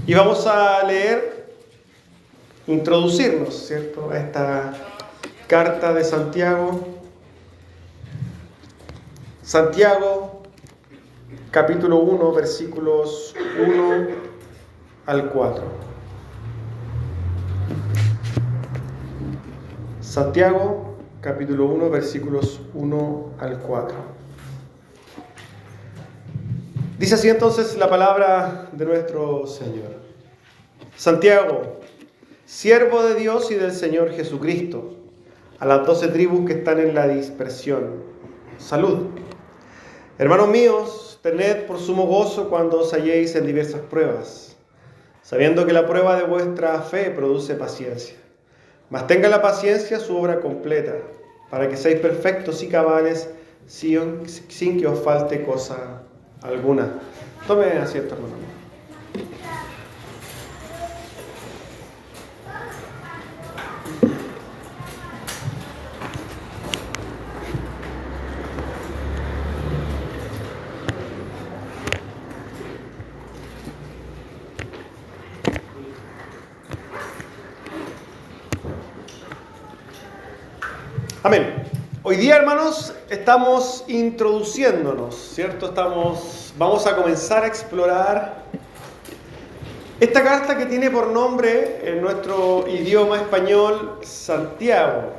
Y vamos a leer, introducirnos, ¿cierto?, a esta carta de Santiago. Santiago, capítulo 1, versículos 1 al 4. Santiago, capítulo 1, versículos 1 al 4. Dice así entonces la palabra de nuestro Señor. Santiago, siervo de Dios y del Señor Jesucristo, a las 12 tribus que están en la dispersión. Salud. Hermanos míos, tened por sumo gozo cuando os halléis en diversas pruebas, sabiendo que la prueba de vuestra fe produce paciencia. Mas tenga la paciencia su obra completa, para que seáis perfectos y cabales, sin que os falte cosa alguna. Tome asiento, hermano. Amén. Hoy día, hermanos, estamos introduciéndonos, ¿cierto? Vamos a comenzar a explorar esta carta que tiene por nombre en nuestro idioma español Santiago.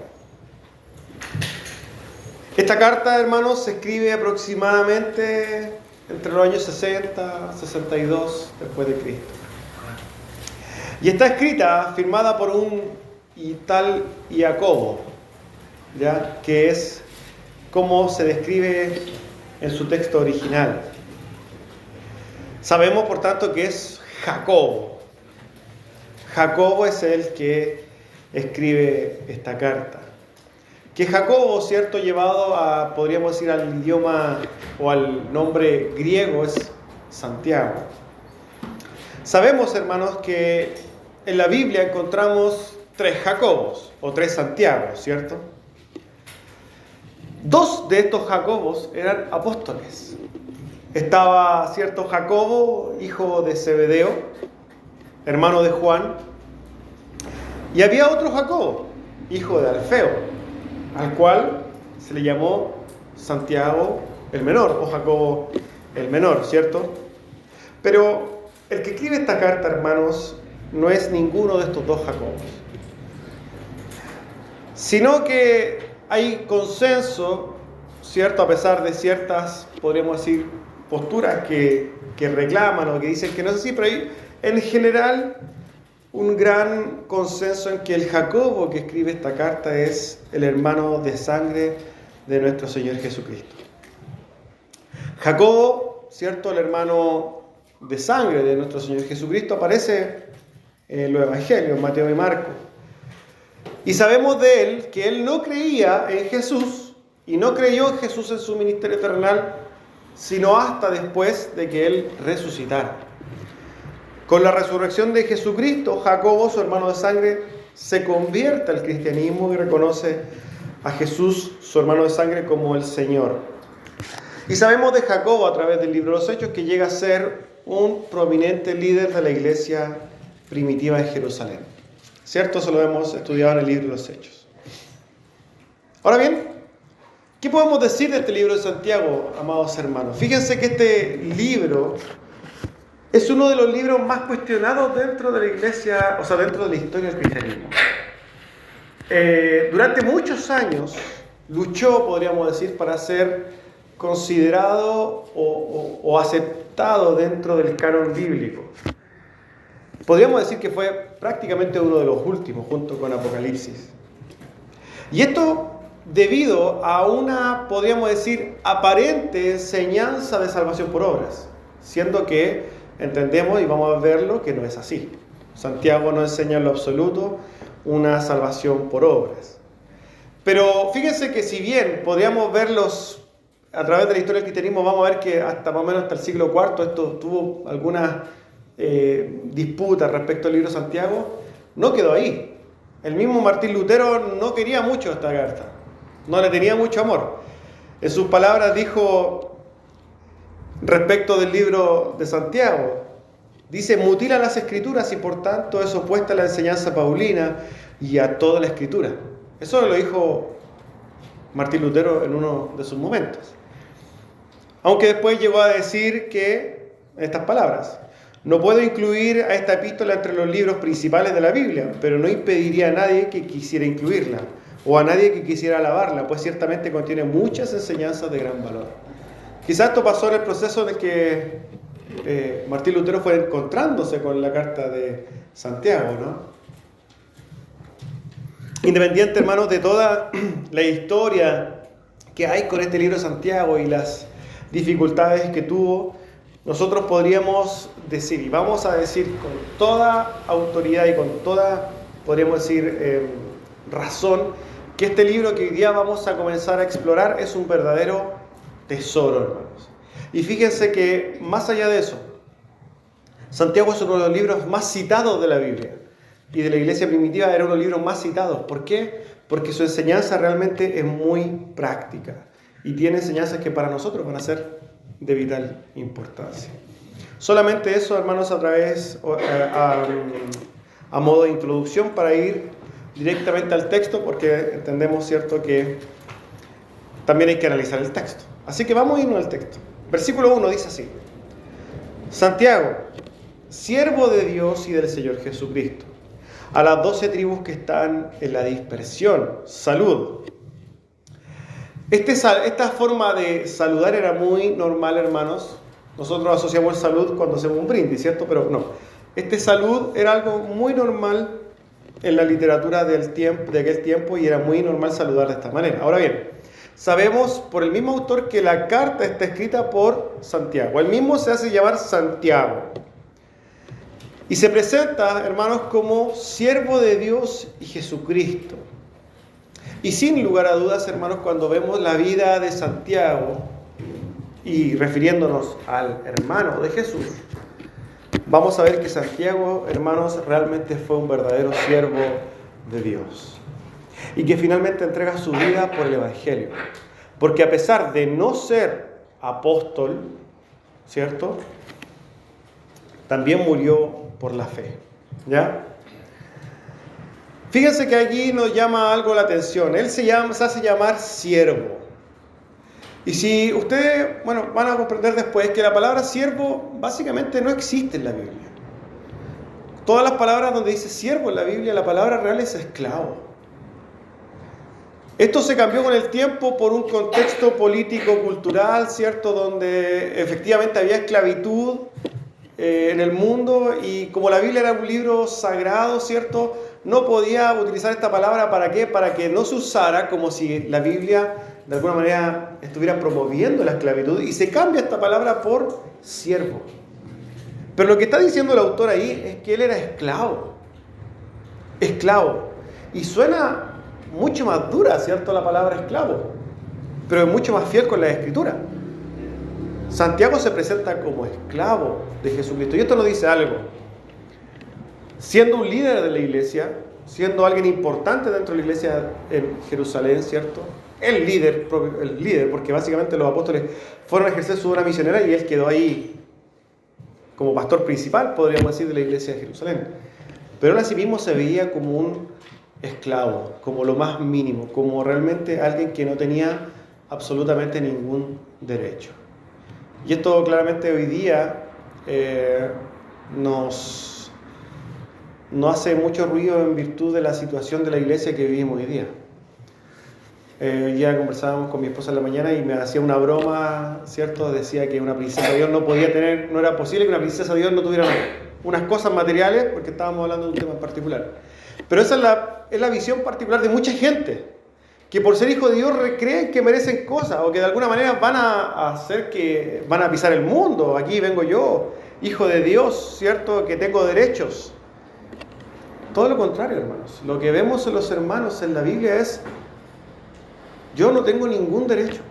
Esta carta, hermanos, se escribe aproximadamente entre los años 60 y 62 después de Cristo. Y está escrita, firmada por un tal Jacobo, ¿ya?, que es como se describe en su texto original. Sabemos, por tanto, que es Jacobo. Jacobo es el que escribe esta carta. Que Jacobo, ¿cierto?, llevado a, podríamos decir, al idioma o al nombre griego, es Santiago. Sabemos, hermanos, que en la Biblia encontramos 3 Jacobos o 3 Santiagos, ¿cierto? 2 de estos Jacobos eran apóstoles. Estaba, ¿cierto?, Jacobo, hijo de Zebedeo, hermano de Juan. Y había otro Jacobo, hijo de Alfeo, al cual se le llamó Santiago el menor, o Jacobo el menor, ¿cierto? Pero el que escribe esta carta, hermanos, no es ninguno de estos 2 Jacobos, sino que hay consenso, ¿cierto?, a pesar de ciertas, podríamos decir, posturas que reclaman o que dicen que no es así, pero hay en general un gran consenso en que el Jacobo que escribe esta carta es el hermano de sangre de nuestro Señor Jesucristo. Jacobo, ¿cierto?, el hermano de sangre de nuestro Señor Jesucristo, aparece en los Evangelios, Mateo y Marcos. Y sabemos de él que él no creía en Jesús y no creyó en Jesús en su ministerio terrenal, sino hasta después de que él resucitara. Con la resurrección de Jesucristo, Jacobo, su hermano de sangre, se convierte al cristianismo y reconoce a Jesús, su hermano de sangre, como el Señor. Y sabemos de Jacobo a través del libro de los Hechos que llega a ser un prominente líder de la iglesia primitiva de Jerusalén. ¿Cierto? Eso lo hemos estudiado en el libro de los Hechos. Ahora bien, ¿qué podemos decir de este libro de Santiago, amados hermanos? Fíjense que este libro es uno de los libros más cuestionados dentro de la iglesia, o sea, dentro de la historia del cristianismo. Durante muchos años luchó, podríamos decir, para ser considerado o aceptado dentro del canon bíblico. Podríamos decir que fue prácticamente uno de los últimos, junto con Apocalipsis. Y esto debido a una, podríamos decir, aparente enseñanza de salvación por obras, siendo que entendemos y vamos a verlo que no es así. Santiago no enseña en lo absoluto una salvación por obras. Pero fíjense que si bien podríamos verlos a través de la historia del cristianismo, vamos a ver que hasta más o menos hasta el siglo IV esto tuvo algunas disputas respecto al libro de Santiago, no quedó ahí. El mismo Martín Lutero no quería mucho esta carta, no le tenía mucho amor. En sus palabras dijo respecto del libro de Santiago: Dice, mutila las escrituras y por tanto es opuesta a la enseñanza paulina y a toda la escritura. Eso lo dijo Martín Lutero en uno de sus momentos. Aunque después llegó a decir que, estas palabras, no puedo incluir a esta epístola entre los libros principales de la Biblia, pero no impediría a nadie que quisiera incluirla o a nadie que quisiera alabarla, pues ciertamente contiene muchas enseñanzas de gran valor. Quizás esto pasó en el proceso de que Martín Lutero fue encontrándose con la carta de Santiago, ¿no? Independiente, hermanos, de toda la historia que hay con este libro de Santiago y las dificultades que tuvo, nosotros podríamos decir, y vamos a decir con toda autoridad y con toda, podríamos decir, razón, que este libro que hoy día vamos a comenzar a explorar es un verdadero tesoro, hermanos. Y fíjense que, más allá de eso, Santiago es uno de los libros más citados de la Biblia. Y de la iglesia primitiva era uno de los libros más citados. ¿Por qué? Porque su enseñanza realmente es muy práctica. Y tiene enseñanzas que para nosotros van a ser de vital importancia. Solamente eso, hermanos, a modo de introducción para ir directamente al texto, porque entendemos, ¿cierto?, que también hay que analizar el texto. Así que vamos a irnos al texto. Versículo 1 dice así: Santiago, siervo de Dios y del Señor Jesucristo, a las 12 tribus que están en la dispersión, salud. Esta forma de saludar era muy normal, hermanos. Nosotros asociamos salud cuando hacemos un brindis, ¿cierto? Pero no. Salud era algo muy normal en la literatura de aquel tiempo y era muy normal saludar de esta manera. Ahora bien, sabemos por el mismo autor que la carta está escrita por Santiago. Él mismo se hace llamar Santiago. Y se presenta, hermanos, como siervo de Dios y Jesucristo. Y sin lugar a dudas, hermanos, cuando vemos la vida de Santiago, y refiriéndonos al hermano de Jesús, vamos a ver que Santiago, hermanos, realmente fue un verdadero siervo de Dios. Y que finalmente entrega su vida por el Evangelio. Porque a pesar de no ser apóstol, ¿cierto?, también murió por la fe, ¿ya? Fíjense que aquí nos llama algo la atención. Él se hace llamar siervo. Y si ustedes, van a comprender después que la palabra siervo básicamente no existe en la Biblia. Todas las palabras donde dice siervo en la Biblia, la palabra real es esclavo. Esto se cambió con el tiempo por un contexto político-cultural, ¿cierto?, donde efectivamente había esclavitud en el mundo, y como la Biblia era un libro sagrado, ¿cierto?, no podía utilizar esta palabra. ¿Para qué? Para que no se usara como si la Biblia de alguna manera estuviera promoviendo la esclavitud, y se cambia esta palabra por siervo. Pero lo que está diciendo el autor ahí es que él era esclavo. Y suena mucho más dura, ¿cierto?, la palabra esclavo, pero es mucho más fiel con la Escritura. Santiago se presenta como esclavo de Jesucristo. Y esto nos dice algo. Siendo un líder de la iglesia, siendo alguien importante dentro de la iglesia en Jerusalén, ¿cierto?, el líder, porque básicamente los apóstoles fueron a ejercer su obra misionera y él quedó ahí como pastor principal, podríamos decir, de la iglesia de Jerusalén. Pero él asimismo se veía como un esclavo, como lo más mínimo, como realmente alguien que no tenía absolutamente ningún derecho. Y esto claramente hoy día nos hace mucho ruido en virtud de la situación de la iglesia que vivimos hoy día. Ya conversábamos con mi esposa en la mañana y me hacía una broma, ¿cierto? Decía que una princesa de Dios no era posible que una princesa de Dios no tuviera unas cosas materiales, porque estábamos hablando de un tema en particular. Pero esa es la visión particular de mucha gente, que por ser hijo de Dios creen que merecen cosas, o que de alguna manera van a pisar el mundo. Aquí vengo yo, hijo de Dios, ¿cierto?, que tengo derechos. Todo lo contrario, hermanos. Lo que vemos en los hermanos en la Biblia es: yo no tengo ningún derecho.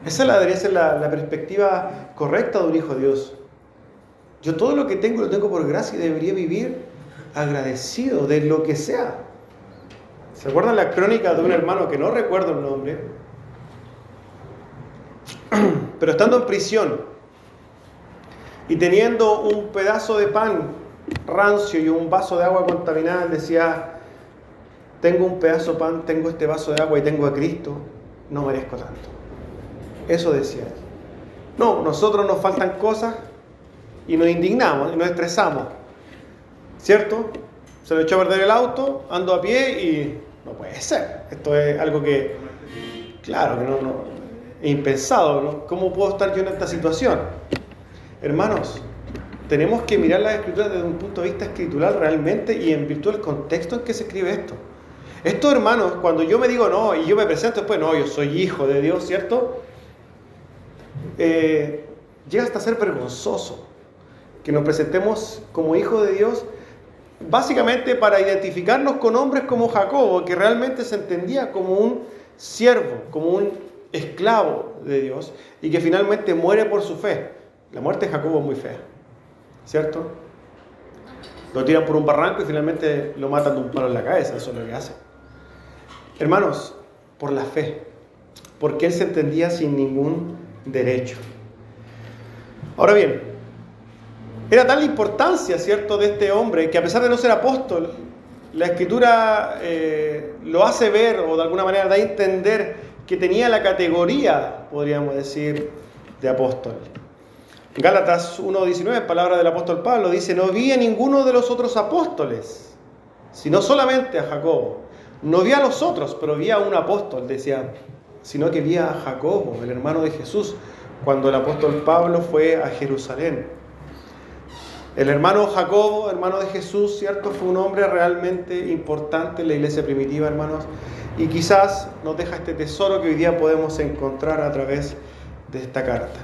Esa es la perspectiva correcta de un hijo de Dios. Yo todo lo que tengo lo tengo por gracia y debería vivir agradecido de lo que sea. ¿Se acuerdan la crónica de un hermano que no recuerdo el nombre? Pero estando en prisión, y teniendo un pedazo de pan rancio y un vaso de agua contaminada, él decía, tengo un pedazo de pan, tengo este vaso de agua y tengo a Cristo, no merezco tanto. Eso decía él. No, nosotros nos faltan cosas y nos indignamos y nos estresamos, ¿cierto? Se me echó a perder el auto, ando a pie y no puede ser. Esto es algo que, claro, que no es impensado, ¿no? ¿Cómo puedo estar yo en esta situación? Hermanos, tenemos que mirar las Escrituras desde un punto de vista escritural realmente y en virtud del contexto en que se escribe esto. Esto, hermanos, cuando yo me digo no y yo me presento después, no, yo soy hijo de Dios, ¿cierto? Llega hasta ser vergonzoso que nos presentemos como hijos de Dios, básicamente para identificarnos con hombres como Jacobo, que realmente se entendía como un siervo, como un esclavo de Dios, y que finalmente muere por su fe. La muerte de Jacobo es muy fea, ¿cierto? Lo tiran por un barranco y finalmente lo matan de un palo en la cabeza, eso es lo que hace. Hermanos, por la fe, porque él se entendía sin ningún derecho. Ahora bien, era tal la importancia, ¿cierto?, de este hombre, que a pesar de no ser apóstol, la Escritura lo hace ver, o de alguna manera da a entender que tenía la categoría, podríamos decir, de apóstol. Gálatas 1:19, palabra del apóstol Pablo, dice, no vi a ninguno de los otros apóstoles, sino solamente a Jacobo. No vi a los otros, pero vi a un apóstol, decía, sino que vi a Jacobo, el hermano de Jesús, cuando el apóstol Pablo fue a Jerusalén. El hermano Jacobo, hermano de Jesús, ¿cierto? Fue un hombre realmente importante en la iglesia primitiva, hermanos, y quizás nos deja este tesoro que hoy día podemos encontrar a través de esta carta.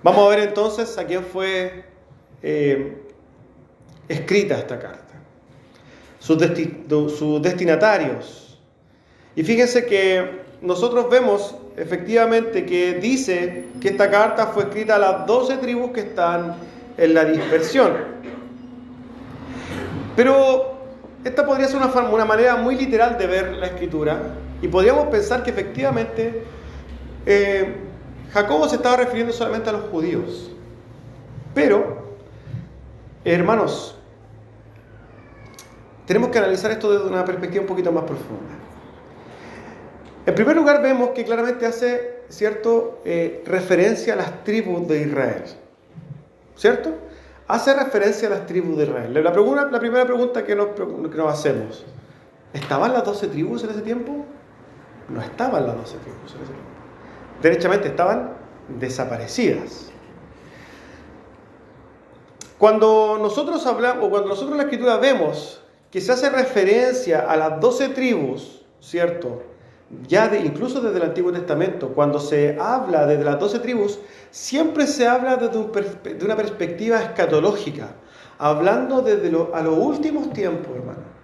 Vamos a ver entonces a quién fue escrita esta carta, sus destinatarios. Y fíjense que nosotros vemos efectivamente que dice que esta carta fue escrita a las 12 tribus que están en la dispersión. Pero esta podría ser una manera muy literal de ver la Escritura y podríamos pensar que efectivamente Jacobo se estaba refiriendo solamente a los judíos. Pero, hermanos, tenemos que analizar esto desde una perspectiva un poquito más profunda. En primer lugar, vemos que claramente hace, ¿cierto?, referencia a las tribus de Israel. ¿Cierto? Hace referencia a las tribus de Israel. La primera pregunta que nos hacemos, ¿estaban las 12 tribus en ese tiempo? No estaban las 12 tribus en ese tiempo. Derechamente estaban desaparecidas. Cuando nosotros hablamos, o cuando nosotros en la Escritura vemos que se hace referencia a las 12 tribus, ¿cierto?, incluso desde el Antiguo Testamento, cuando se habla desde las 12 tribus, siempre se habla desde una perspectiva escatológica, hablando a los últimos tiempos, hermano.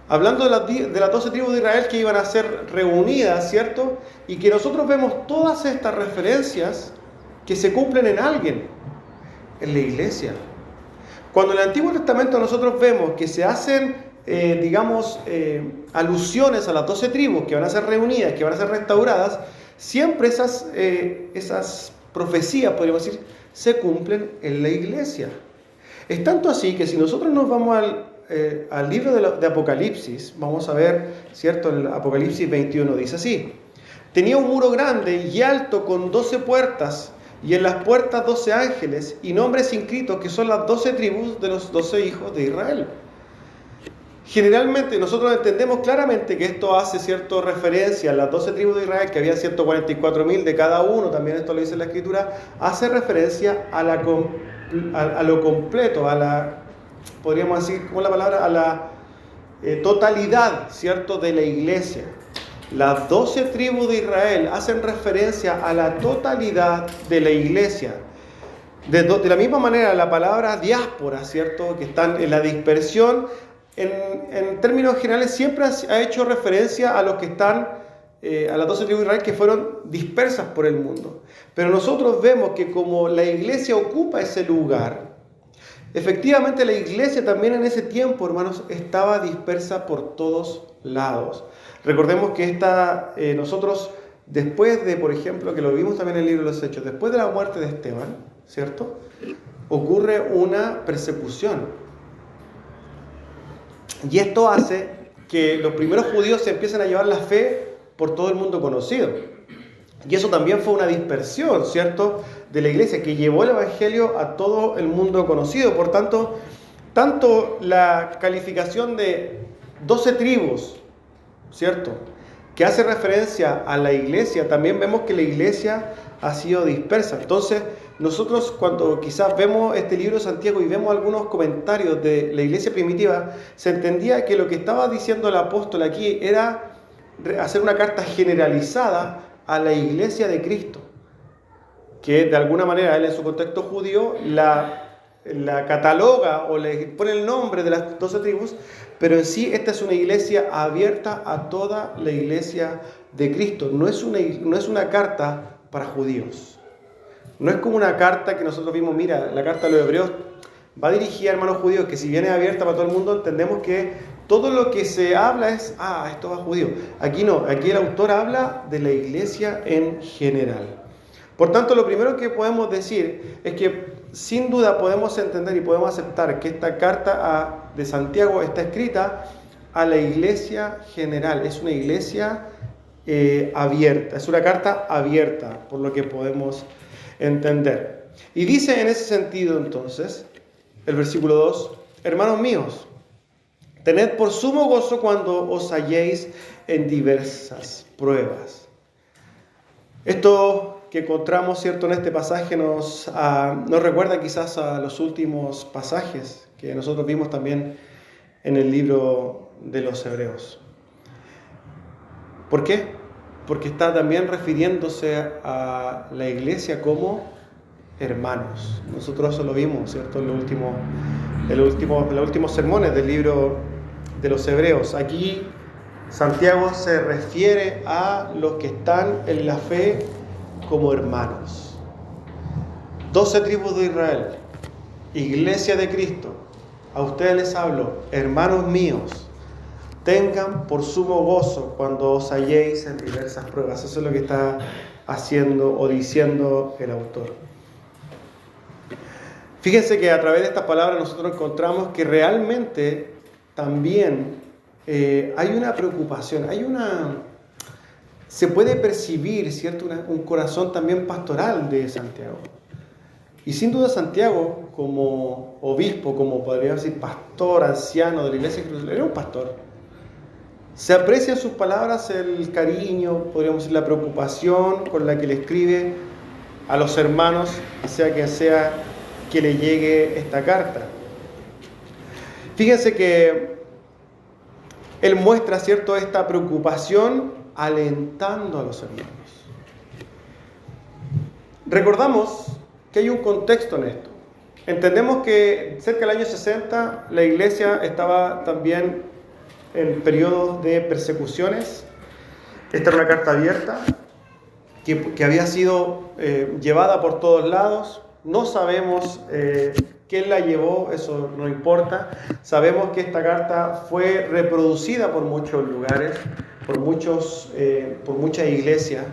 Hablando de las 12 tribus de Israel que iban a ser reunidas, ¿cierto? Y que nosotros vemos todas estas referencias que se cumplen en alguien, en la iglesia. Cuando en el Antiguo Testamento nosotros vemos que se hacen alusiones a las 12 tribus que van a ser reunidas, que van a ser restauradas, siempre esas profecías, podríamos decir, se cumplen en la iglesia. Es tanto así que si nosotros nos vamos al libro de Apocalipsis, vamos a ver, ¿cierto? En el Apocalipsis 21 dice así: tenía un muro grande y alto con 12 puertas, y en las puertas 12 ángeles y nombres inscritos que son las 12 tribus de los 12 hijos de Israel. Generalmente nosotros entendemos claramente que esto hace cierta referencia a las 12 tribus de Israel, que había 144.000 de cada uno, también esto lo dice la Escritura, hace referencia a lo completo, podríamos decir, ¿cómo es la palabra? A la totalidad, ¿cierto?, de la iglesia. Las 12 tribus de Israel hacen referencia a la totalidad de la iglesia. De la misma manera, la palabra diáspora, ¿cierto?, que están en la dispersión, en términos generales siempre ha hecho referencia a los que están, a las 12 tribus de Israel que fueron dispersas por el mundo. Pero nosotros vemos que como la iglesia ocupa ese lugar, efectivamente la iglesia también en ese tiempo, hermanos, estaba dispersa por todos lados. Recordemos que nosotros, después de, por ejemplo, que lo vimos también en el libro de los Hechos, después de la muerte de Esteban, ¿cierto? ocurre una persecución. Y esto hace que los primeros judíos se empiecen a llevar la fe por todo el mundo conocido. Y eso también fue una dispersión, ¿cierto?, de la iglesia, que llevó el evangelio a todo el mundo conocido. Por tanto, tanto la calificación de 12 tribus, ¿cierto?, que hace referencia a la iglesia, también vemos que la iglesia ha sido dispersa. Entonces, nosotros cuando quizás vemos este libro de Santiago y vemos algunos comentarios de la iglesia primitiva, se entendía que lo que estaba diciendo el apóstol aquí era hacer una carta generalizada a la iglesia de Cristo, que de alguna manera él en su contexto judío la cataloga o le pone el nombre de las 12 tribus, pero en sí esta es una iglesia abierta a toda la iglesia de Cristo. No es una carta para judíos. No es como una carta que nosotros vimos, mira, la carta a los hebreos va dirigida a hermanos judíos, que si bien es abierta para todo el mundo, entendemos que todo lo que se habla es, esto va a judíos. Aquí no, aquí el autor habla de la iglesia en general. Por tanto, lo primero que podemos decir es que sin duda podemos entender y podemos aceptar que esta carta de Santiago está escrita a la iglesia general. Es una iglesia abierta, es una carta abierta, por lo que podemos entender. Y dice en ese sentido entonces, el versículo 2, hermanos míos, tened por sumo gozo cuando os halléis en diversas pruebas. Esto que encontramos, ¿cierto?, en este pasaje nos recuerda quizás a los últimos pasajes que nosotros vimos también en el libro de los Hebreos. ¿Por qué? Porque está también refiriéndose a la iglesia como hermanos. Nosotros eso lo vimos, ¿cierto?, en los últimos sermones del libro de los Hebreos. Aquí Santiago se refiere a los que están en la fe como hermanos. 12 tribus de Israel, iglesia de Cristo, a ustedes les hablo, hermanos míos, tengan por sumo gozo cuando os halléis en diversas pruebas. Eso es lo que está haciendo o diciendo el autor. Fíjense que a través de estas palabras nosotros encontramos que realmente también hay una preocupación, se puede percibir, ¿cierto?, un corazón también pastoral de Santiago. Y sin duda Santiago, como obispo, como podría decir pastor, anciano de la iglesia de Jerusalén, era un pastor. Se aprecia en sus palabras el cariño, podríamos decir la preocupación con la que le escribe a los hermanos, sea quien sea que le llegue esta carta. Fíjense que él muestra, ¿cierto?, esta preocupación alentando a los hermanos. Recordamos que hay un contexto en esto. Entendemos que cerca del año 60 la iglesia estaba también en periodos de persecuciones. Esta era una carta abierta que había sido llevada por todos lados. No sabemos quién la llevó, eso no importa. Sabemos que esta carta fue reproducida por muchos lugares, por muchas iglesias.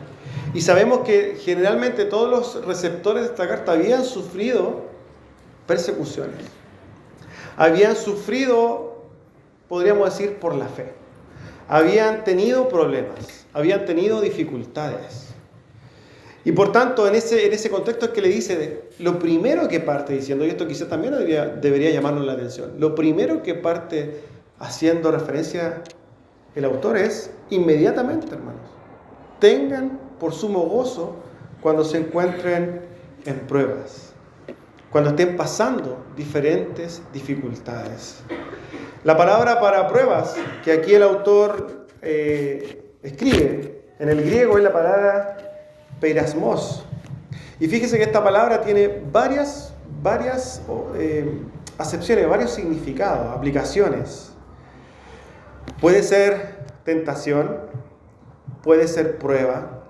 Y sabemos que generalmente todos los receptores de esta carta habían sufrido persecuciones. Habían sufrido, podríamos decir, por la fe. Habían tenido problemas, habían tenido dificultades. Y por tanto, en ese contexto es que le dice, lo primero que parte diciendo, y esto quizás también debería llamarnos la atención, lo primero que parte haciendo referencia el autor es, inmediatamente, hermanos, tengan por sumo gozo cuando se encuentren en pruebas, cuando estén pasando diferentes dificultades. La palabra para pruebas que aquí el autor escribe, en el griego es la palabra peirasmos. Y fíjese que esta palabra tiene varias acepciones, varios significados, aplicaciones. Puede ser tentación, puede ser prueba,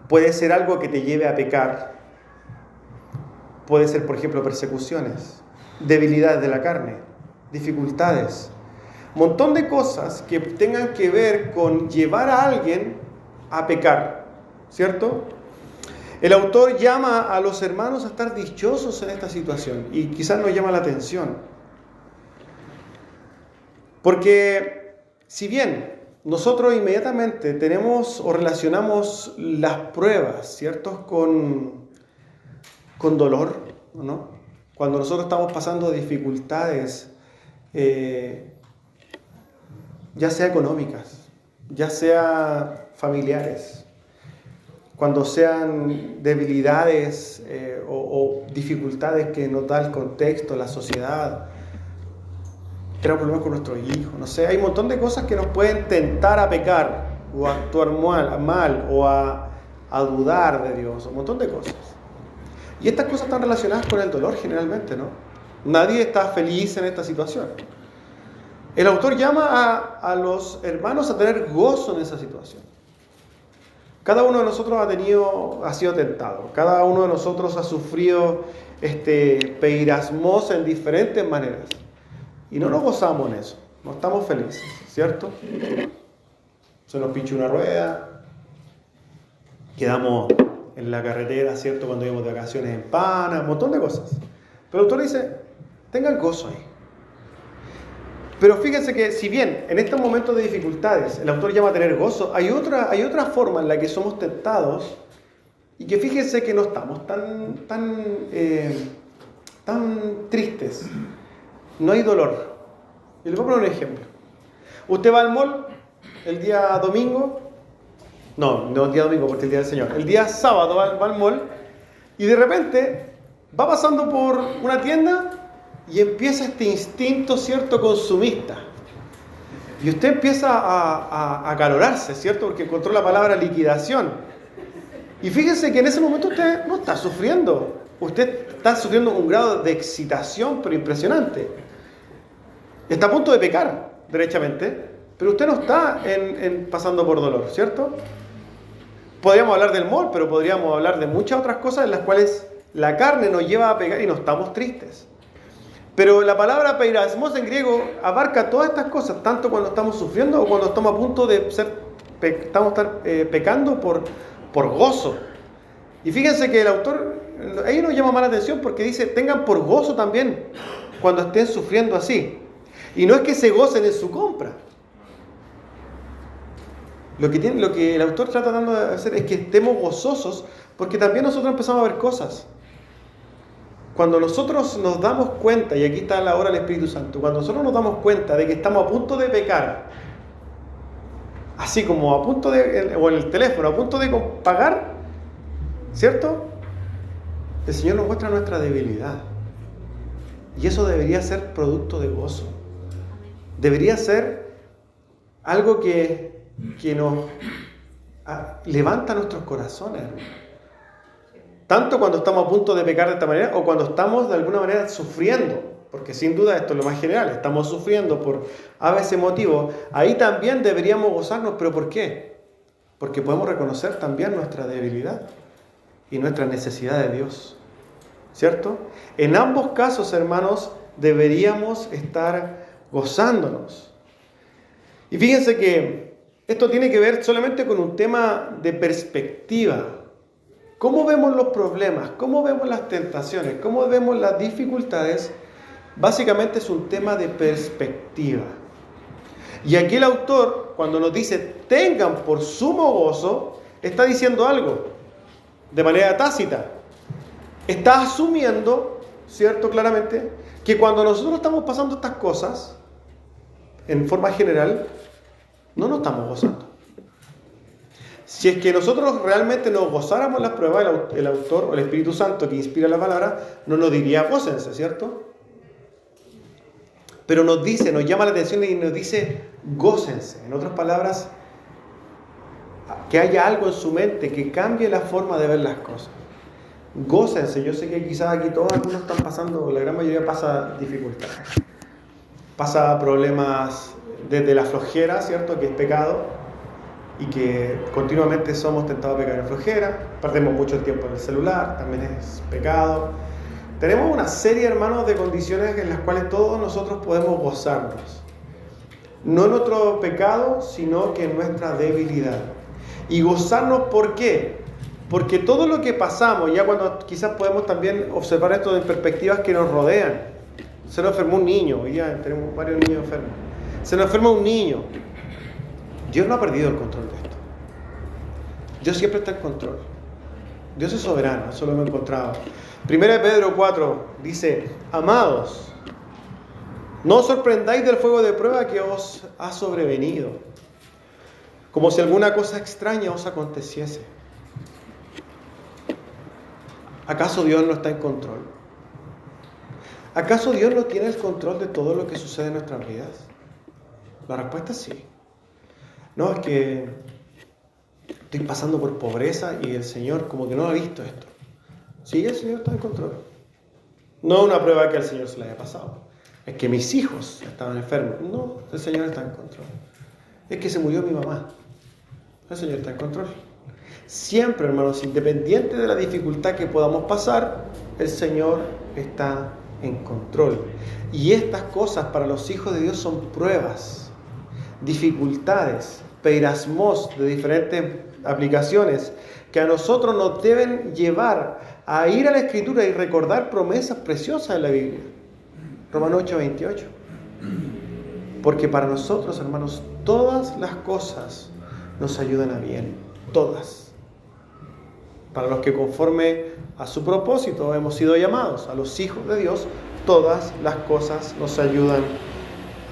puede ser algo que te lleve a pecar, puede ser, por ejemplo, persecuciones, debilidades de la carne, dificultades, montón de cosas que tengan que ver con llevar a alguien a pecar, ¿cierto? El autor llama a los hermanos a estar dichosos en esta situación y quizás nos llama la atención. Porque si bien nosotros inmediatamente tenemos o relacionamos las pruebas, ¿cierto?, con dolor, ¿no? Cuando nosotros estamos pasando dificultades, ya sea económicas, ya sea familiares, cuando sean debilidades o dificultades que nos da el contexto, la sociedad, tenemos problemas con nuestros hijos, no sé, hay un montón de cosas que nos pueden tentar a pecar o a actuar mal o a dudar de Dios, un montón de cosas. Y estas cosas están relacionadas con el dolor generalmente, ¿no? Nadie está feliz en esta situación. El autor llama a los hermanos a tener gozo en esa situación. Cada uno de nosotros ha sido tentado. Cada uno de nosotros ha sufrido peirasmos en diferentes maneras. Y no nos gozamos en eso. No estamos felices, ¿cierto? Se nos pincha una rueda. Quedamos en la carretera, ¿cierto? Cuando íbamos de vacaciones en Pana. Un montón de cosas. Pero el autor dice, tengan gozo ahí. Pero fíjense que si bien en estos momentos de dificultades el autor llama a tener gozo, hay otra forma en la que somos tentados y que fíjense que no estamos tan tristes. No hay dolor. Y les voy a poner un ejemplo. Usted va al mall el día domingo, no el día domingo porque es el día del Señor, el día sábado va al mall y de repente va pasando por una tienda y empieza este instinto, ¿cierto?, consumista. Y usted empieza a acalorarse, ¿cierto?, porque encontró la palabra liquidación. Y fíjese que en ese momento usted no está sufriendo. Usted está sufriendo un grado de excitación, pero impresionante. Está a punto de pecar, derechamente, pero usted no está pasando por dolor, ¿cierto? Podríamos hablar del mall, pero podríamos hablar de muchas otras cosas en las cuales la carne nos lleva a pecar y no estamos tristes. Pero la palabra peirasmos en griego abarca todas estas cosas, tanto cuando estamos sufriendo o cuando estamos a punto de pecando por gozo. Y fíjense que el autor, ahí nos llama más la atención porque dice, tengan por gozo también cuando estén sufriendo así. Y no es que se gocen en su compra. Lo que el autor está tratando de hacer es que estemos gozosos porque también nosotros empezamos a ver cosas. Cuando nosotros nos damos cuenta, y aquí está la obra del Espíritu Santo, cuando nosotros nos damos cuenta de que estamos a punto de pecar, así como a punto de, o en el teléfono, a punto de pagar, ¿cierto? El Señor nos muestra nuestra debilidad. Y eso debería ser producto de gozo. Debería ser algo que nos levanta nuestros corazones. Tanto cuando estamos a punto de pecar de esta manera o cuando estamos de alguna manera sufriendo, porque sin duda esto es lo más general, estamos sufriendo por a veces motivos, ahí también deberíamos gozarnos, ¿pero por qué? Porque podemos reconocer también nuestra debilidad y nuestra necesidad de Dios, ¿cierto? En ambos casos, hermanos, deberíamos estar gozándonos. Y fíjense que esto tiene que ver solamente con un tema de perspectiva. ¿Cómo vemos los problemas? ¿Cómo vemos las tentaciones? ¿Cómo vemos las dificultades? Básicamente es un tema de perspectiva. Y aquí el autor, cuando nos dice tengan por sumo gozo, está diciendo algo de manera tácita. Está asumiendo, ¿cierto? Claramente, que cuando nosotros estamos pasando estas cosas, en forma general, no nos estamos gozando. Si es que nosotros realmente nos gozáramos las pruebas, el autor o el Espíritu Santo que inspira la palabra, no nos diría gócense, ¿cierto? Pero nos llama la atención y nos dice gócense. En otras palabras, que haya algo en su mente que cambie la forma de ver las cosas. Gócense. Yo sé que quizás aquí todos algunos están pasando, la gran mayoría pasa dificultades. Pasa problemas desde la flojera, ¿cierto? Que es pecado. Y que continuamente somos tentados a pecar en flojera, perdemos mucho el tiempo en el celular, también es pecado. Tenemos una serie, hermanos, de condiciones en las cuales todos nosotros podemos gozarnos. No en nuestro pecado, sino que en nuestra debilidad. Y gozarnos, ¿por qué? Porque todo lo que pasamos, ya cuando quizás podemos también observar esto en perspectivas que nos rodean. Se nos enfermó un niño, hoy ya tenemos varios niños enfermos. Se nos enferma un niño. Dios no ha perdido el control de esto. Dios siempre está en control. Dios es soberano, eso lo hemos encontrado. Primera de Pedro 4 dice: amados, no os sorprendáis del fuego de prueba que os ha sobrevenido, como si alguna cosa extraña os aconteciese. ¿Acaso Dios no está en control? ¿Acaso Dios no tiene el control de todo lo que sucede en nuestras vidas? La respuesta es sí. No, es que estoy pasando por pobreza y el Señor como que no ha visto esto. Sí, el Señor está en control. No es una prueba que al Señor se le haya pasado. Es que mis hijos estaban enfermos. No, el Señor está en control. Es que se murió mi mamá. El Señor está en control. Siempre, hermanos, independiente de la dificultad que podamos pasar, el Señor está en control. Y estas cosas para los hijos de Dios son pruebas, dificultades, peirasmos de diferentes aplicaciones que a nosotros nos deben llevar a ir a la Escritura y recordar promesas preciosas de la Biblia. Romanos 8:28. Porque para nosotros, hermanos, todas las cosas nos ayudan a bien. Todas. Para los que conforme a su propósito hemos sido llamados, a los hijos de Dios, todas las cosas nos ayudan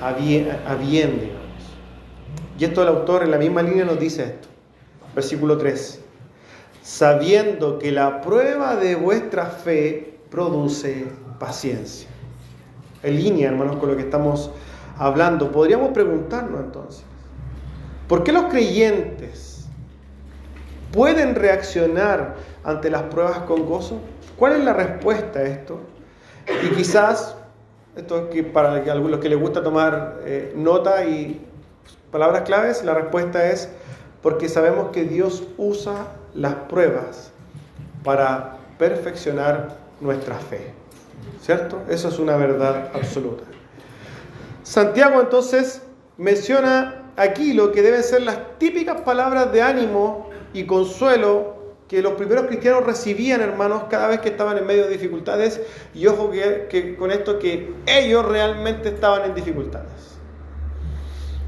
a bien, digamos. Y esto el autor en la misma línea nos dice esto. Versículo 3. Sabiendo que la prueba de vuestra fe produce paciencia. En línea, hermanos, con lo que estamos hablando, podríamos preguntarnos entonces, ¿por qué los creyentes pueden reaccionar ante las pruebas con gozo? ¿Cuál es la respuesta a esto? Y quizás, esto es para algunos que les gusta tomar nota y palabras claves, la respuesta es porque sabemos que Dios usa las pruebas para perfeccionar nuestra fe. ¿Cierto? Eso es una verdad absoluta. Santiago entonces menciona aquí lo que deben ser las típicas palabras de ánimo y consuelo que los primeros cristianos recibían, hermanos, cada vez que estaban en medio de dificultades. Y ojo que con esto que ellos realmente estaban en dificultades.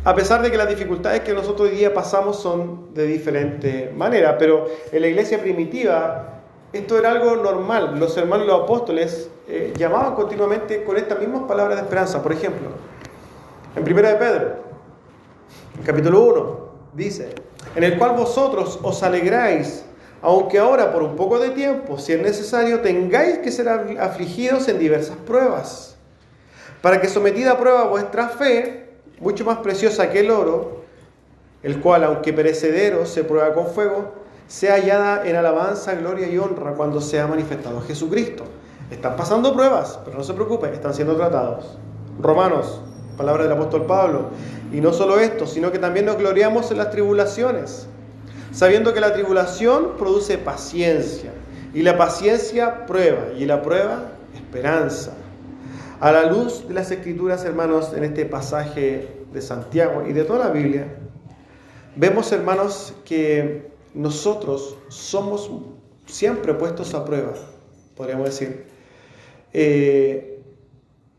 A pesar de que las dificultades que nosotros hoy día pasamos son de diferente manera, pero en la iglesia primitiva esto era algo normal. Los hermanos, los apóstoles, llamaban continuamente con estas mismas palabras de esperanza. Por ejemplo, en 1 de Pedro, capítulo 1, dice: en el cual vosotros os alegráis, aunque ahora por un poco de tiempo, si es necesario, tengáis que ser afligidos en diversas pruebas, para que sometida a prueba vuestra fe, mucho más preciosa que el oro, el cual, aunque perecedero, se prueba con fuego, sea hallada en alabanza, gloria y honra cuando sea manifestado Jesucristo. Están pasando pruebas, pero no se preocupen, están siendo tratados. Romanos, palabra del apóstol Pablo. Y no solo esto, sino que también nos gloriamos en las tribulaciones, sabiendo que la tribulación produce paciencia, y la paciencia prueba, y la prueba esperanza. A la luz de las Escrituras, hermanos, en este pasaje de Santiago y de toda la Biblia, vemos, hermanos, que nosotros somos siempre puestos a prueba, podríamos decir,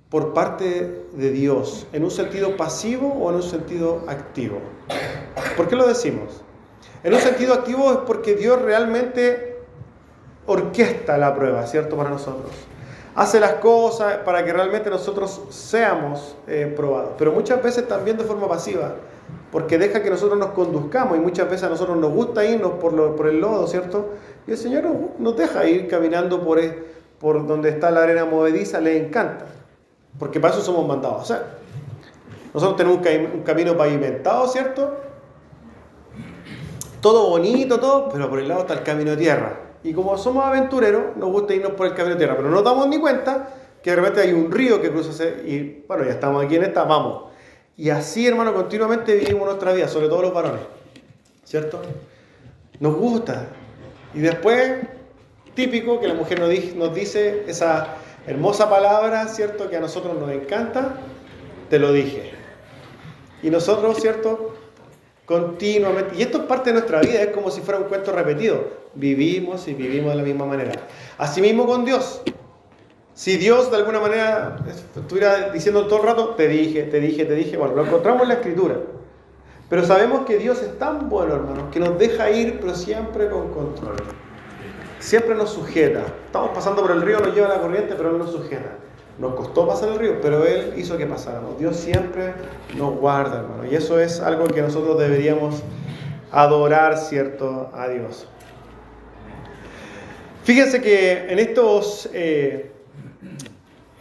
por parte de Dios, en un sentido pasivo o en un sentido activo. ¿Por qué lo decimos? En un sentido activo es porque Dios realmente orquesta la prueba, ¿cierto? Para nosotros. Hace las cosas para que realmente nosotros seamos probados. Pero muchas veces también de forma pasiva, porque deja que nosotros nos conduzcamos y muchas veces a nosotros nos gusta irnos por el lodo, ¿cierto? Y el Señor nos deja ir caminando por donde está la arena movediza, le encanta, porque para eso somos mandados a hacer. Nosotros tenemos un camino pavimentado, ¿cierto? Todo bonito, todo, pero por el lado está el camino de tierra. Y como somos aventureros, nos gusta irnos por el camino de tierra, pero no nos damos ni cuenta que de repente hay un río que cruza y bueno, ya estamos aquí en esta, vamos. Y así, hermano, continuamente vivimos nuestra vida, sobre todo los varones, ¿cierto? Nos gusta. Y después, típico que la mujer nos dice esa hermosa palabra, ¿cierto? Que a nosotros nos encanta, te lo dije. Y nosotros, ¿cierto? continuamente. Y esto es parte de nuestra vida, es como si fuera un cuento repetido. Vivimos y vivimos de la misma manera. Asimismo con Dios. Si Dios de alguna manera estuviera diciendo todo el rato, te dije, bueno, lo encontramos en la Escritura. Pero sabemos que Dios es tan bueno, hermanos, que nos deja ir, pero siempre con control. Siempre nos sujeta. Estamos pasando por el río, nos lleva la corriente, pero Él nos sujeta. Nos costó pasar el río, pero Él hizo que pasáramos. Dios siempre nos guarda, hermano. Y eso es algo que nosotros deberíamos adorar, ¿cierto?, a Dios. Fíjense que en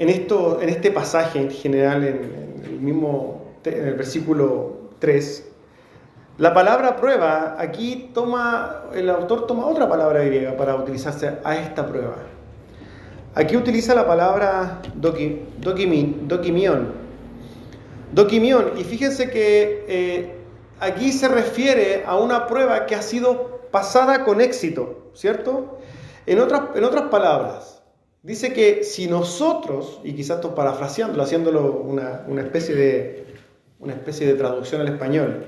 este pasaje en general, en el versículo 3, la palabra prueba, aquí el autor toma otra palabra griega para utilizarse a esta prueba. Aquí utiliza la palabra dokimion. Dokimion, y fíjense que aquí se refiere a una prueba que ha sido pasada con éxito, ¿cierto? En otras palabras, dice que si nosotros, y quizás esto parafraseándolo, haciéndolo una especie de traducción al español,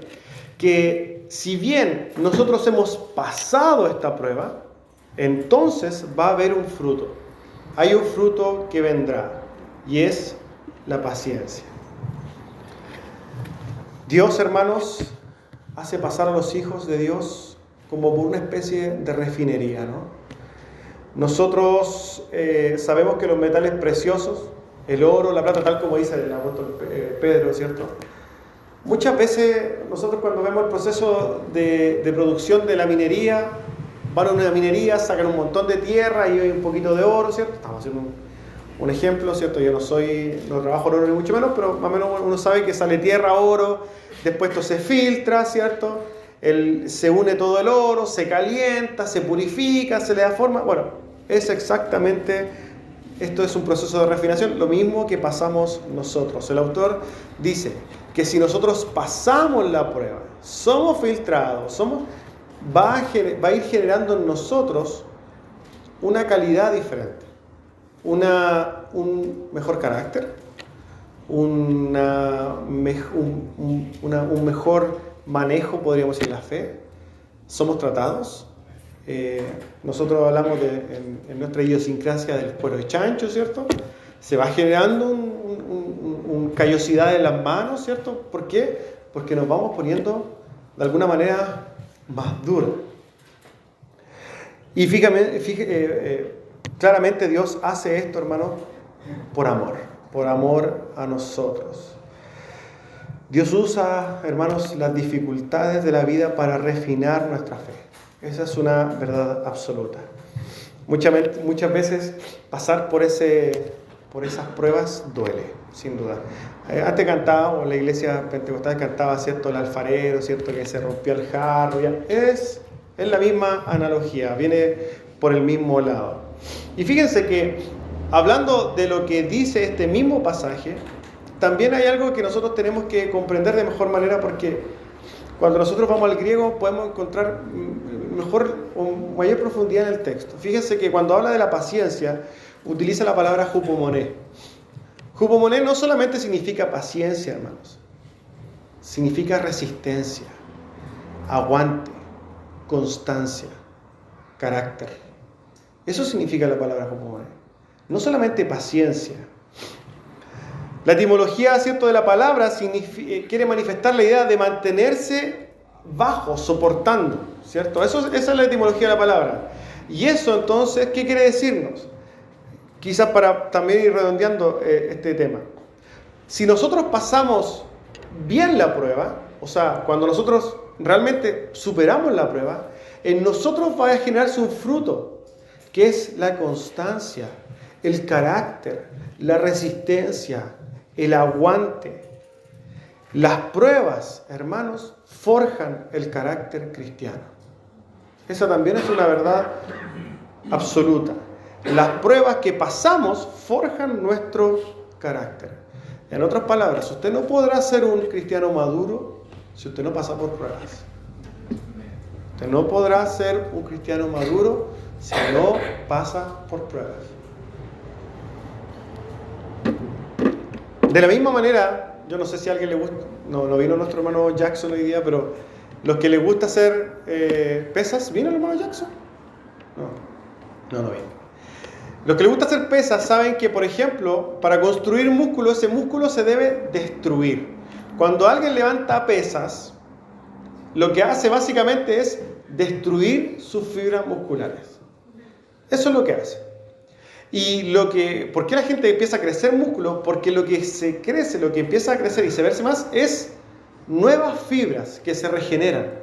que si bien nosotros hemos pasado esta prueba, entonces va a haber un fruto. Hay un fruto que vendrá, y es la paciencia. Dios, hermanos, hace pasar a los hijos de Dios como por una especie de refinería, ¿no? Nosotros sabemos que los metales preciosos, el oro, la plata, tal como dice el apóstol Pedro, ¿cierto? Muchas veces nosotros cuando vemos el proceso de producción de la minería, van a una minería, sacan un montón de tierra y hay un poquito de oro, ¿cierto? Estamos haciendo un ejemplo, ¿cierto? Yo no trabajo en oro ni mucho menos, pero más o menos uno sabe que sale tierra, oro, después esto se filtra, ¿cierto? Se une todo el oro, se calienta, se purifica, se le da forma. Bueno, esto es un proceso de refinación, lo mismo que pasamos nosotros. El autor dice que si nosotros pasamos la prueba, somos filtrados, va a ir generando en nosotros una calidad diferente, un mejor carácter, un mejor manejo, podríamos decir, la fe. Somos tratados. Nosotros hablamos en nuestra idiosincrasia del cuero de chancho, ¿cierto? Se va generando un callosidad en las manos, ¿cierto? ¿Por qué? Porque nos vamos poniendo de alguna manera más duros. Y claramente Dios hace esto, hermano, por amor a nosotros. Dios usa, hermanos, las dificultades de la vida para refinar nuestra fe. Esa es una verdad absoluta. Muchas veces pasar por esas pruebas duele, sin duda. Antes cantaba, o la iglesia pentecostal cantaba, ¿cierto?, el alfarero, ¿cierto?, que se rompió el jarro. Es la misma analogía, viene por el mismo lado. Y fíjense que, hablando de lo que dice este mismo pasaje, también hay algo que nosotros tenemos que comprender de mejor manera, porque cuando nosotros vamos al griego podemos encontrar mejor o mayor profundidad en el texto. Fíjense que cuando habla de la paciencia, utiliza la palabra hupomoné. Hupomoné no solamente significa paciencia, hermanos. Significa resistencia, aguante, constancia, carácter. Eso significa la palabra hupomoné. No solamente paciencia. La etimología, ¿cierto?, de la palabra quiere manifestar la idea de mantenerse bajo, soportando, ¿cierto? Esa es la etimología de la palabra. Y eso, entonces, ¿qué quiere decirnos? Quizás para también ir redondeando este tema. Si nosotros pasamos bien la prueba, o sea, cuando nosotros realmente superamos la prueba, en nosotros va a generarse un fruto, que es la constancia, el carácter, la resistencia, el aguante. Las pruebas, hermanos, forjan el carácter cristiano. Esa también es una verdad absoluta. Las pruebas que pasamos forjan nuestro carácter. En otras palabras, usted no podrá ser un cristiano maduro si usted no pasa por pruebas. Usted no podrá ser un cristiano maduro si no pasa por pruebas. De la misma manera, yo no sé si a alguien le gusta, no vino nuestro hermano Jackson hoy día, pero Los que les gusta hacer pesas, ¿vino el hermano Jackson? No vino. Los que les gusta hacer pesas saben que, por ejemplo, para construir músculo, ese músculo se debe destruir. Cuando alguien levanta pesas, lo que hace básicamente es destruir sus fibras musculares. Eso es lo que hace. Y ¿por qué la gente empieza a crecer músculo? Porque lo que se crece, lo que empieza a crecer y se verse más es nuevas fibras que se regeneran.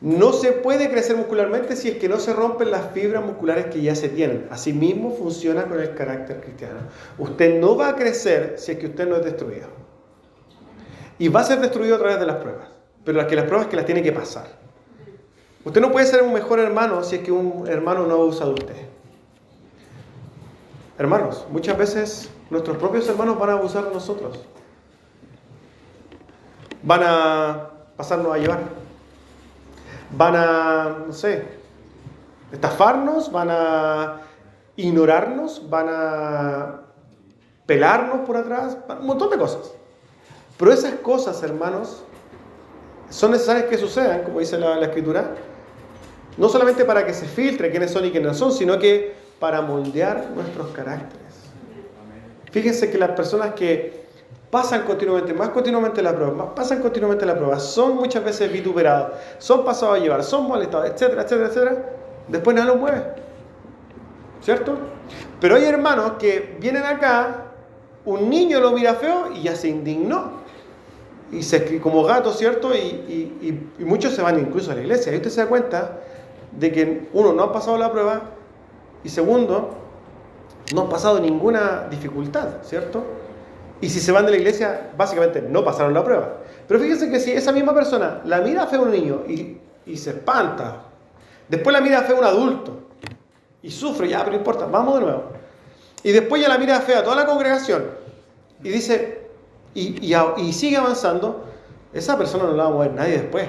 No se puede crecer muscularmente si es que no se rompen las fibras musculares que ya se tienen. Asimismo funciona con el carácter cristiano. Usted no va a crecer si es que usted no es destruido. Y va a ser destruido a través de las pruebas. Pero las pruebas que las tiene que pasar. Usted no puede ser un mejor hermano si es que un hermano no abusa de usted. Hermanos, muchas veces nuestros propios hermanos van a abusar de nosotros. Van a pasarnos a llevar. Van a, estafarnos, van a ignorarnos, van a pelarnos por atrás, un montón de cosas. Pero esas cosas, hermanos, son necesarias que sucedan, como dice la Escritura, no solamente para que se filtre quiénes son y quiénes no son, sino que para moldear nuestros caracteres. Fíjense que las personas que pasan continuamente la prueba, son muchas veces vituperados, son pasados a llevar, son molestados, etcétera, etcétera, etcétera, después nada los mueve. ¿Cierto? Pero hay hermanos que vienen acá, un niño lo mira feo y ya se indignó. Y como gato, ¿cierto? Y muchos se van incluso a la iglesia. Y usted se da cuenta de que, uno, no ha pasado la prueba, y segundo, no han pasado ninguna dificultad, ¿cierto? Y si se van de la iglesia, básicamente no pasaron la prueba. Pero fíjense que si esa misma persona la mira feo a un niño y se espanta, después la mira feo a un adulto y sufre, ya, pero no importa, vamos de nuevo. Y después ya la mira fea a toda la congregación y dice, y sigue avanzando, esa persona no la va a mover nadie después.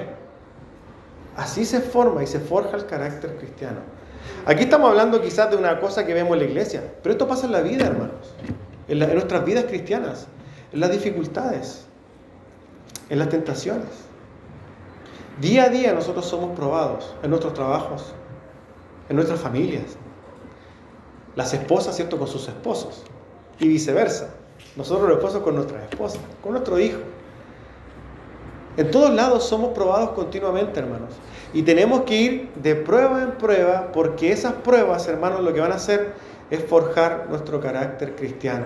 Así se forma y se forja el carácter cristiano. Aquí estamos hablando quizás de una cosa que vemos en la iglesia, pero esto pasa en la vida, hermanos. En nuestras vidas cristianas, en las dificultades, en las tentaciones. Día a día nosotros somos probados en nuestros trabajos, en nuestras familias. Las esposas, ¿cierto?, con sus esposos y viceversa. Nosotros los esposos con nuestras esposas, con nuestro hijo. En todos lados somos probados continuamente, hermanos. Y tenemos que ir de prueba en prueba, porque esas pruebas, hermanos, lo que van a hacer es forjar nuestro carácter cristiano.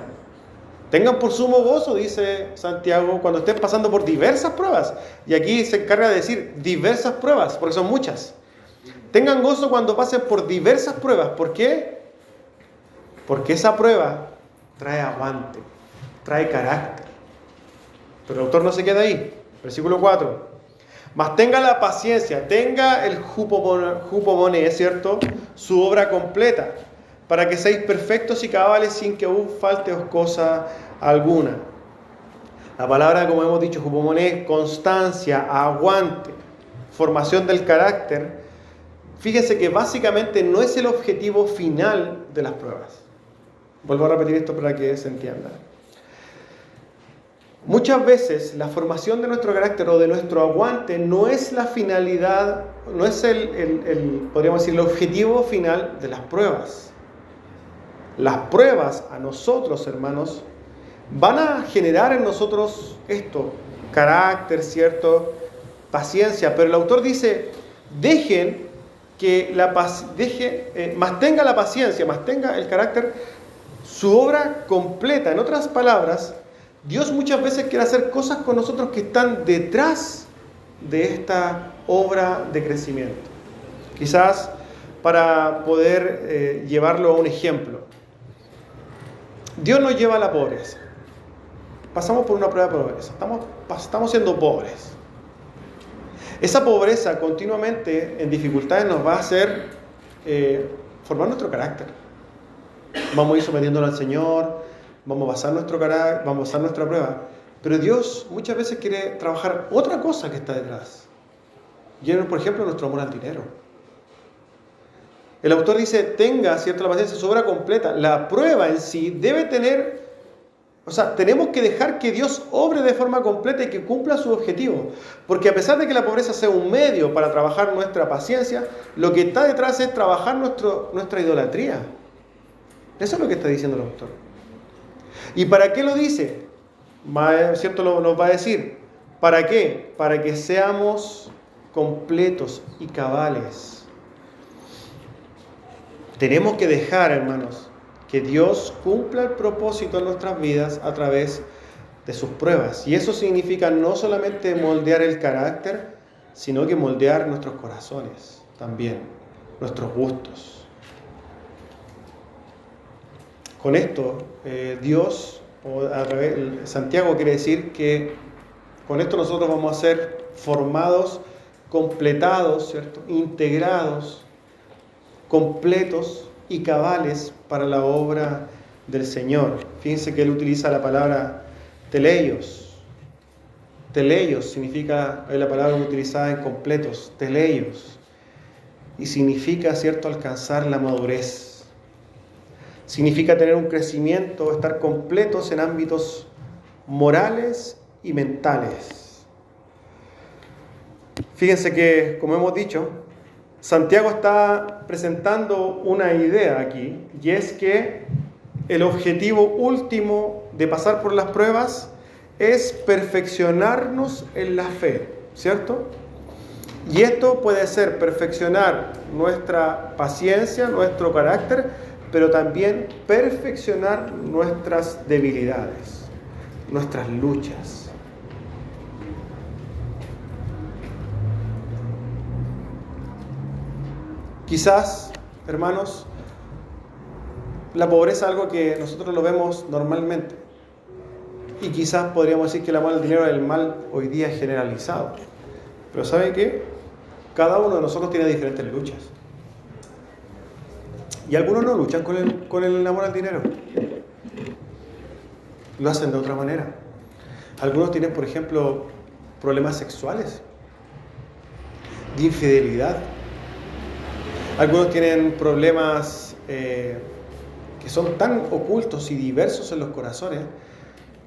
Tengan por sumo gozo, dice Santiago, cuando estén pasando por diversas pruebas. Y aquí se encarga de decir diversas pruebas, porque son muchas. Tengan gozo cuando pasen por diversas pruebas. ¿Por qué? Porque esa prueba trae aguante, trae carácter. Pero el autor no se queda ahí. Versículo 4. Mas tenga la paciencia, tenga el jupomoné, ¿cierto?, su obra completa, para que seáis perfectos y cabales sin que aún falteos cosa alguna. La palabra, como hemos dicho, jupomoné, constancia, aguante, formación del carácter. Fíjense que básicamente no es el objetivo final de las pruebas. Vuelvo a repetir esto para que se entienda. Muchas veces la formación de nuestro carácter o de nuestro aguante no es la finalidad, no es podríamos decir, el objetivo final de las pruebas. Las pruebas a nosotros, hermanos, van a generar en nosotros esto, carácter, ¿cierto?, paciencia. Pero el autor dice, más tenga la paciencia, más tenga el carácter, su obra completa. En otras palabras, Dios muchas veces quiere hacer cosas con nosotros que están detrás de esta obra de crecimiento. Quizás para poder llevarlo a un ejemplo. Dios nos lleva a la pobreza. Pasamos por una prueba de pobreza. Estamos siendo pobres. Esa pobreza continuamente en dificultades nos va a hacer formar nuestro carácter. Vamos a ir sometiéndonos al Señor, vamos a basar nuestro carácter, vamos a basar nuestra prueba. Pero Dios muchas veces quiere trabajar otra cosa que está detrás. Y por ejemplo, nuestro amor al dinero. El autor dice, tenga, ¿cierto?, la paciencia, su obra completa. La prueba en sí debe tener O sea, tenemos que dejar que Dios obre de forma completa y que cumpla su objetivo. Porque a pesar de que la pobreza sea un medio para trabajar nuestra paciencia, lo que está detrás es trabajar nuestra idolatría. Eso es lo que está diciendo el autor. ¿Y para qué lo dice? ¿Cierto? Nos va a decir. ¿Para qué? Para que seamos completos y cabales. Tenemos que dejar, hermanos, que Dios cumpla el propósito en nuestras vidas a través de sus pruebas. Y eso significa no solamente moldear el carácter, sino que moldear nuestros corazones también, nuestros gustos. Con esto, Santiago quiere decir que con esto nosotros vamos a ser formados, completados, ¿cierto? Integrados, completos y cabales para la obra del Señor. Fíjense que él utiliza la palabra teleios. Teleios significa, es la palabra utilizada en completos, teleios. Y significa, ¿cierto?, alcanzar la madurez. Significa tener un crecimiento, estar completos en ámbitos morales y mentales. Fíjense que, como hemos dicho, Santiago está presentando una idea aquí, y es que el objetivo último de pasar por las pruebas es perfeccionarnos en la fe, ¿cierto? Y esto puede ser perfeccionar nuestra paciencia, nuestro carácter, pero también perfeccionar nuestras debilidades, nuestras luchas. Quizás, hermanos, la pobreza es algo que nosotros lo vemos normalmente. Y quizás podríamos decir que el amor al dinero es el mal hoy día generalizado. Pero ¿sabe qué? Cada uno de nosotros tiene diferentes luchas. Y algunos no luchan con el amor al dinero. Lo hacen de otra manera. Algunos tienen, por ejemplo, problemas sexuales, de infidelidad. Algunos tienen problemas que son tan ocultos y diversos en los corazones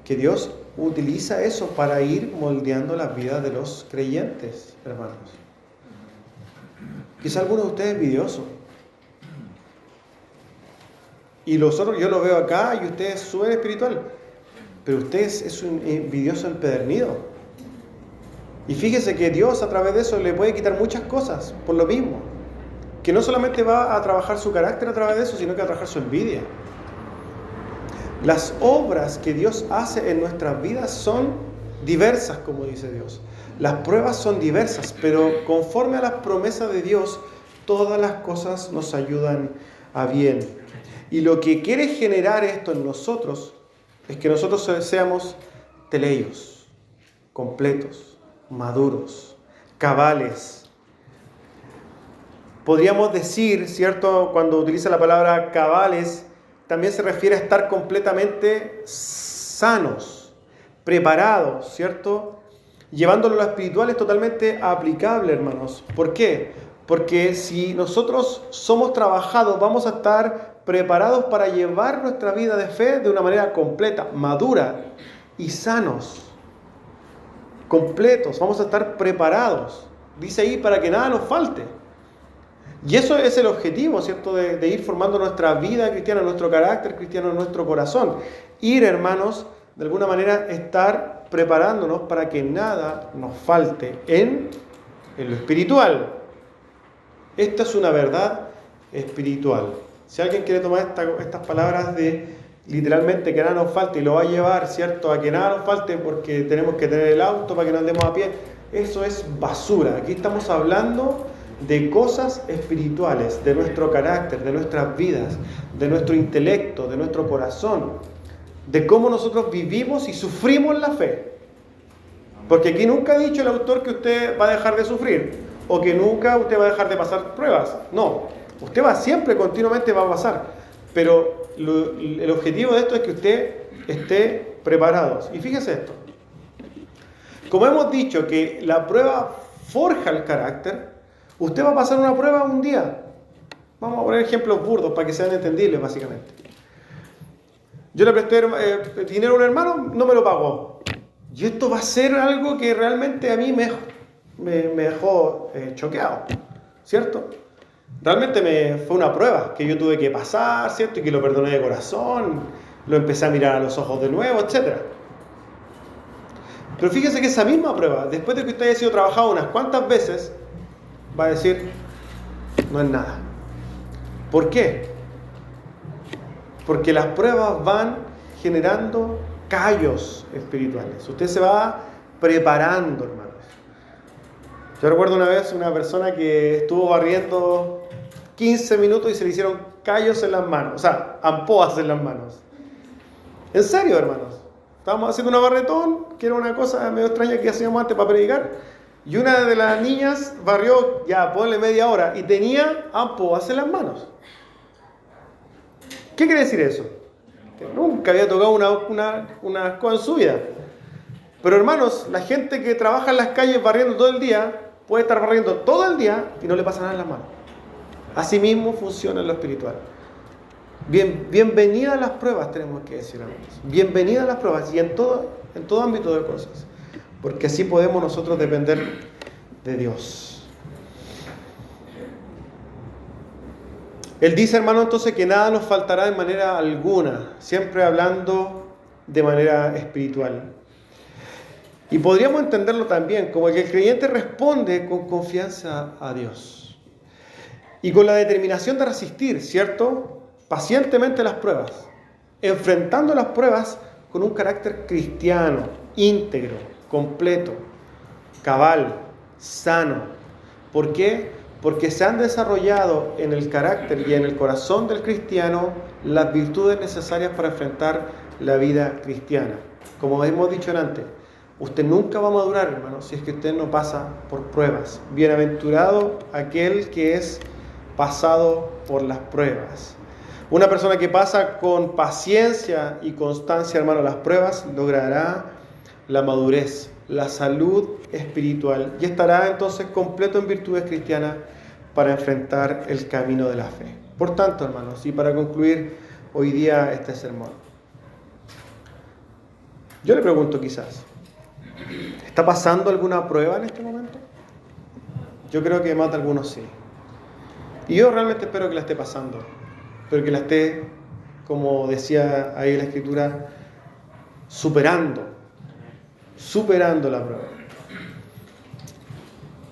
que Dios utiliza eso para ir moldeando la vida de los creyentes, hermanos. Quizá alguno de ustedes es envidioso. Y yo lo veo acá y usted es súper espiritual. Pero usted es un envidioso empedernido. Y fíjese que Dios a través de eso le puede quitar muchas cosas por lo mismo. Que no solamente va a trabajar su carácter a través de eso, sino que a trabajar su envidia. Las obras que Dios hace en nuestras vidas son diversas, como dice Dios. Las pruebas son diversas, pero conforme a las promesas de Dios, todas las cosas nos ayudan a bien. Y lo que quiere generar esto en nosotros es que nosotros seamos teleios, completos, maduros, cabales. Podríamos decir, ¿cierto?, cuando utiliza la palabra cabales, también se refiere a estar completamente sanos, preparados, ¿cierto? Llevándolo a lo espiritual es totalmente aplicable, hermanos. ¿Por qué? Porque si nosotros somos trabajados, vamos a estar preparados para llevar nuestra vida de fe de una manera completa, madura y sanos, completos. Vamos a estar preparados. Dice ahí, para que nada nos falte. Y eso es el objetivo, ¿cierto? De ir formando nuestra vida cristiana, nuestro carácter cristiano, nuestro corazón. Ir, hermanos, de alguna manera estar preparándonos para que nada nos falte en lo espiritual. Esta es una verdad espiritual. Si alguien quiere tomar estas palabras de literalmente que nada nos falte y lo va a llevar, ¿cierto?, a que nada nos falte porque tenemos que tener el auto para que no andemos a pie, eso es basura. Aquí estamos hablando de cosas espirituales, de nuestro carácter, de nuestras vidas, de nuestro intelecto, de nuestro corazón, de cómo nosotros vivimos y sufrimos la fe. Porque aquí nunca ha dicho el autor que usted va a dejar de sufrir o que nunca usted va a dejar de pasar pruebas. No, usted siempre, continuamente va a pasar. Pero el objetivo de esto es que usted esté preparado. Y fíjese esto. Como hemos dicho que la prueba forja el carácter, usted va a pasar una prueba un día. Vamos a poner ejemplos burdos para que sean entendibles, básicamente. Yo le presté dinero a un hermano, no me lo pagó. Y esto va a ser algo que realmente a mí me dejó choqueado, ¿cierto? Realmente fue una prueba que yo tuve que pasar, ¿cierto? Y que lo perdoné de corazón, lo empecé a mirar a los ojos de nuevo, etc. Pero fíjese que esa misma prueba, después de que usted haya sido trabajado unas cuantas veces, va a decir, no es nada. ¿Por qué? Porque las pruebas van generando callos espirituales. Usted se va preparando, hermanos. Yo recuerdo una vez una persona que estuvo barriendo 15 minutos y se le hicieron callos en las manos, o sea, ampollas en las manos. En serio, hermanos. Estábamos haciendo una barretón, que era una cosa medio extraña que hacíamos antes para predicar, y una de las niñas barrió, ya ponle media hora, y tenía ampollas en las manos. ¿Qué quiere decir eso? Que nunca había tocado una escoba en su vida. Pero hermanos, la gente que trabaja en las calles barriendo todo el día, puede estar barriendo todo el día y no le pasa nada en las manos. Así mismo funciona en lo espiritual. Bienvenidas las pruebas, tenemos que decir, hermanos. Bienvenidas las pruebas y en todo ámbito de cosas. Porque así podemos nosotros depender de Dios. Él dice, hermano, entonces que nada nos faltará en manera alguna, siempre hablando de manera espiritual. Y podríamos entenderlo también como que el creyente responde con confianza a Dios. Y con la determinación de resistir, ¿cierto? Pacientemente las pruebas. Enfrentando las pruebas con un carácter cristiano, íntegro, completo, cabal, sano. ¿Por qué? Porque se han desarrollado en el carácter y en el corazón del cristiano las virtudes necesarias para enfrentar la vida cristiana. Como hemos dicho antes, usted nunca va a madurar, hermano, si es que usted no pasa por pruebas. Bienaventurado aquel que es pasado por las pruebas. Una persona que pasa con paciencia y constancia, hermano, las pruebas, logrará la madurez, la salud espiritual y estará entonces completo en virtudes cristianas para enfrentar el camino de la fe. Por tanto, hermanos, y para concluir hoy día este sermón, yo le pregunto quizás, ¿está pasando alguna prueba en este momento? Yo creo que más de algunos sí. Y yo realmente espero que la esté pasando, pero que la esté, como decía ahí la Escritura, superando la prueba.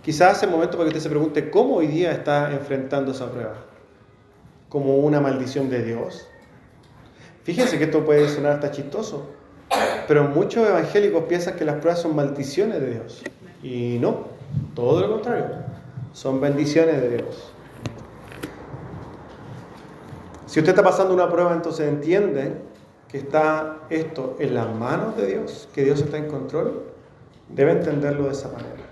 Quizás es el momento para que usted se pregunte cómo hoy día está enfrentando esa prueba. ¿Como una maldición de Dios? Fíjense que esto puede sonar hasta chistoso, pero muchos evangélicos piensan que las pruebas son maldiciones de Dios. Y no, todo lo contrario, son bendiciones de Dios. Si usted está pasando una prueba, entonces entiende que está esto en las manos de Dios, que Dios está en control. Debe entenderlo de esa manera.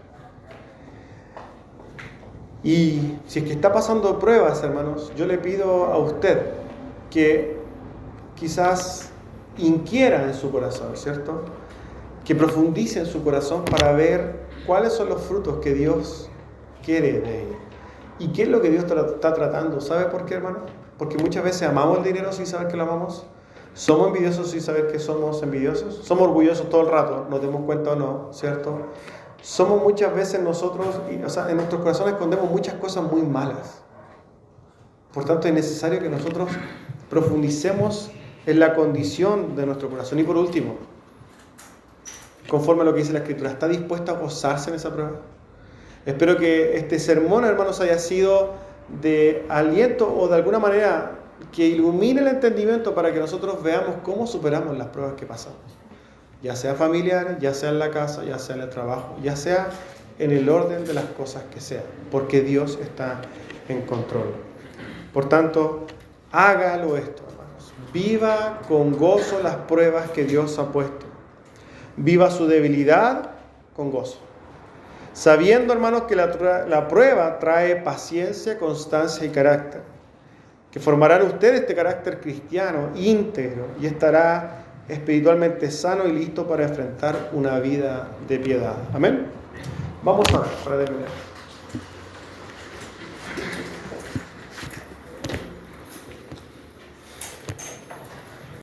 Y si es que está pasando pruebas, hermanos, yo le pido a usted que quizás inquiera en su corazón, ¿cierto? Que profundice en su corazón para ver cuáles son los frutos que Dios quiere de él. ¿Y qué es lo que Dios está tratando? ¿Sabe por qué, hermano? Porque muchas veces amamos el dinero sin saber que lo amamos. Somos envidiosos sin saber que somos envidiosos. Somos orgullosos todo el rato, nos demos cuenta o no, ¿cierto? Somos muchas veces nosotros, en nuestros corazones escondemos muchas cosas muy malas. Por tanto, es necesario que nosotros profundicemos en la condición de nuestro corazón. Y por último, conforme a lo que dice la Escritura, ¿está dispuesto a gozarse en esa prueba? Espero que este sermón, hermanos, haya sido de aliento o de alguna manera que ilumine el entendimiento para que nosotros veamos cómo superamos las pruebas que pasamos. Ya sea familiar, ya sea en la casa, ya sea en el trabajo, ya sea en el orden de las cosas que sean, porque Dios está en control. Por tanto, hágalo esto, hermanos. Viva con gozo las pruebas que Dios ha puesto. Viva su debilidad con gozo. Sabiendo, hermanos, que la prueba trae paciencia, constancia y carácter, que formarán ustedes este carácter cristiano íntegro y estará espiritualmente sano y listo para enfrentar una vida de piedad. Amén. Vamos a ver para terminar.